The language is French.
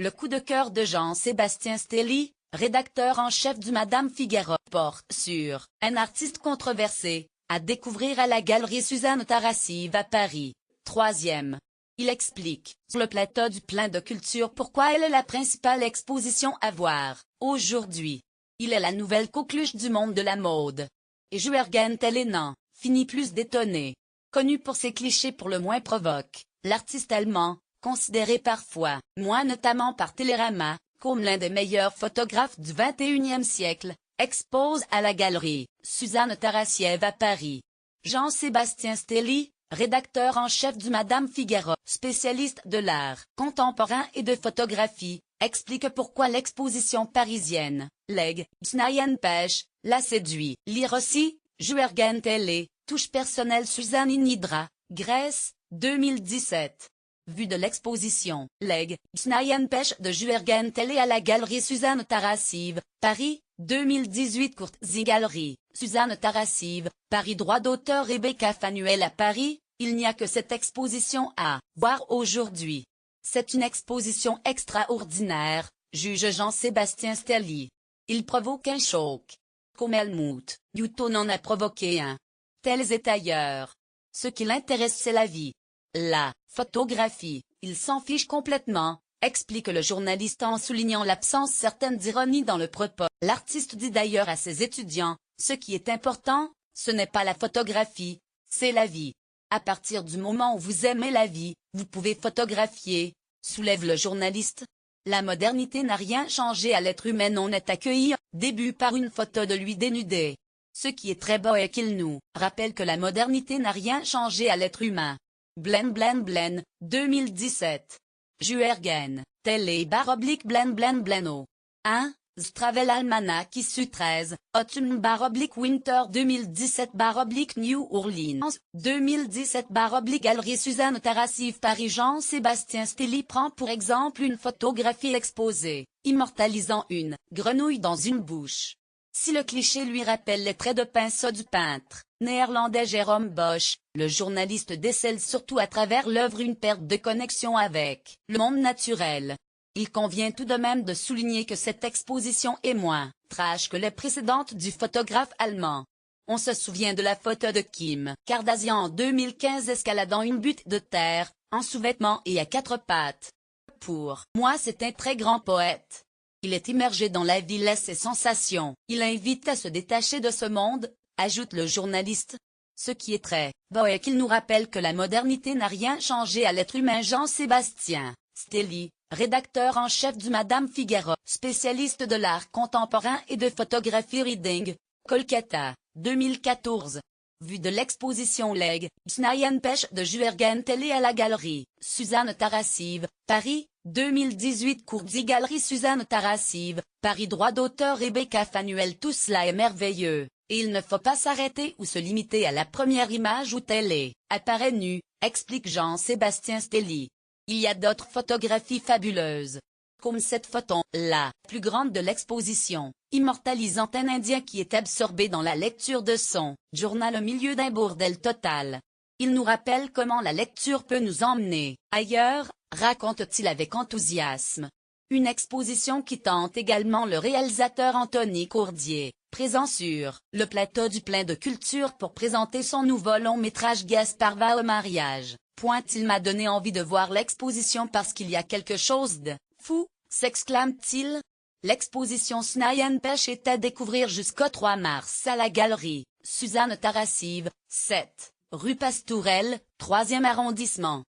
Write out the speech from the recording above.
Le coup de cœur de Jean-Sébastien Stelly, rédacteur en chef du Madame Figaro, porte sur « Un artiste controversé », à découvrir à la Galerie Suzanne Tarasive à Paris. 3e. Il explique, sur le plateau du Plein de Culture, pourquoi elle est la principale exposition à voir, aujourd'hui. Il est la nouvelle coqueluche du monde de la mode. Et Jürgen Telemann finit plus d'étonner. Connu pour ses clichés pour le moins provoque, l'artiste allemand, considéré parfois, moins notamment par Télérama, comme l'un des meilleurs photographes du XXIe siècle, expose à la Galerie Suzanne Tarasive à Paris. Jean-Sébastien Stelly, rédacteur en chef du Madame Figaro, spécialiste de l'art contemporain et de photographie, explique pourquoi l'exposition parisienne, Leg, Pêche, l'a séduit. Lire aussi, Jürgen Telemann, touche personnelle Suzanne Inidra, Grèce, 2017. Vue de l'exposition, Leg, Pêche de Jürgen Telemann à la Galerie Suzanne Tarasive, Paris, 2018. Courtesy Galerie, Suzanne Tarasive, Paris. Droit d'auteur Rebecca Fanuel à Paris. Il n'y a que cette exposition à voir aujourd'hui. C'est une exposition extraordinaire, juge Jean-Sébastien Stelly. Il provoque un choc. Comme Helmut Newton en a provoqué un. Tels est ailleurs. Ce qui l'intéresse, c'est la vie. La photographie, il s'en fiche complètement, explique le journaliste en soulignant l'absence certaine d'ironie dans le propos. L'artiste dit d'ailleurs à ses étudiants, ce qui est important, ce n'est pas la photographie, c'est la vie. À partir du moment où vous aimez la vie, vous pouvez photographier, soulève le journaliste. La modernité n'a rien changé à l'être humain. On est accueilli, début par une photo de lui dénudé. Ce qui est très beau est qu'il nous rappelle que la modernité n'a rien changé à l'être humain. Blen 2017. Jürgen Telemann /Blen 1. Travel Almanac issu 13, Autumn / Winter 2017 / New Orleans 2017 / Galerie Suzanne Tarasive Paris. Jean-Sébastien Stelly prend pour exemple une photographie exposée, immortalisant une grenouille dans une bouche. Si le cliché lui rappelle les traits de pinceau du peintre néerlandais Jérôme Bosch, le journaliste décèle surtout à travers l'œuvre une perte de connexion avec le monde naturel. Il convient tout de même de souligner que cette exposition est moins trash que les précédentes du photographe allemand. On se souvient de la photo de Kim Kardashian en 2015 escaladant une butte de terre, en sous-vêtements et à quatre pattes. Pour moi, c'est un très grand poète. Il est immergé dans la vie, laisse ses sensations. Il invite à se détacher de ce monde, ajoute le journaliste. Ce qui est très beau est qu'il nous rappelle que la modernité n'a rien changé à l'être humain. Jean-Sébastien Stelly, rédacteur en chef du Madame Figaro, spécialiste de l'art contemporain et de photographie. Reading, Kolkata, 2014. Vue de l'exposition Leg, Pêche de Jürgen Telemann à la Galerie Suzanne Tarasive, Paris, 2018. Courtesy Galerie Suzanne Tarasive, Paris. Droit d'auteur Rebecca Fanuel. Tout cela est merveilleux, et il ne faut pas s'arrêter ou se limiter à la première image où Telemann apparaît nu, explique Jean-Sébastien Stelly. Il y a d'autres photographies fabuleuses. Comme cette photo, la plus grande de l'exposition, immortalisant un Indien qui est absorbé dans la lecture de son journal au milieu d'un bordel total. Il nous rappelle comment la lecture peut nous emmener ailleurs, raconte-t-il avec enthousiasme. Une exposition qui tente également le réalisateur Anthony Courdier, présent sur le plateau du Plein de Culture pour présenter son nouveau long-métrage Gaspard va au mariage. Il m'a donné envie de voir l'exposition parce qu'il y a quelque chose de fou, s'exclame-t-il. L'exposition Suzanne Pêche est à découvrir jusqu'au 3 mars à la Galerie Suzanne Tarasive, 7, rue Pastourelle, 3e arrondissement.